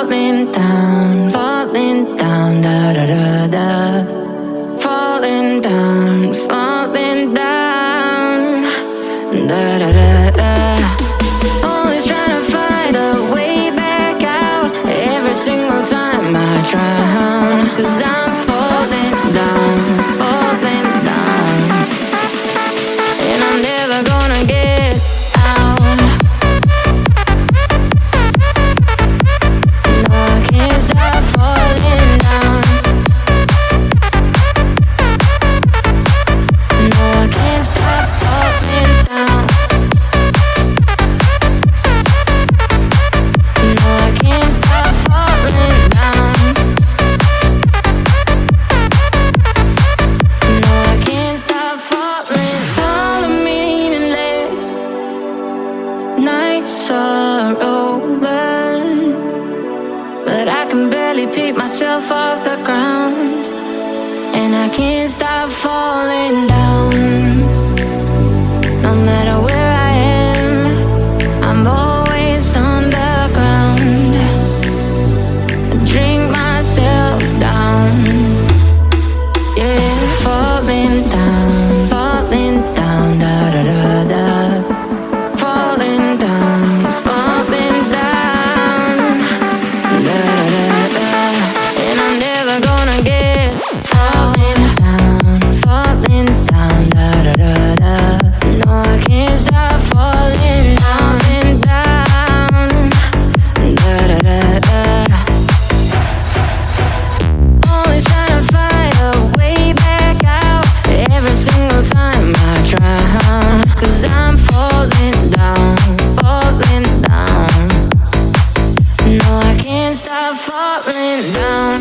falling down, falling down, da da da da. Falling down, falling down, da da da da. Always trying to find a way back out. Every single time I drown, 'cause I'm falling down, falling down, and I'm never gonna get out. No, I can't stop falling down. No, I can't stop falling down. No, I can't stop falling down. No, I can't stop falling. All the meaningless nights are over, but I can barely pick myself off the ground, and I can't stop falling down. No matter where I am, I'm always on the ground. I drink myself down, yeah, falling down, da da da da. Falling down, da da da da. And I'm never gonna get falling down, da da da da. No, I can't stop falling down, da da da da. Always trying to find a way back out. Every single time I drown, 'cause I'm falling down, falling down. No, I can't stop falling down.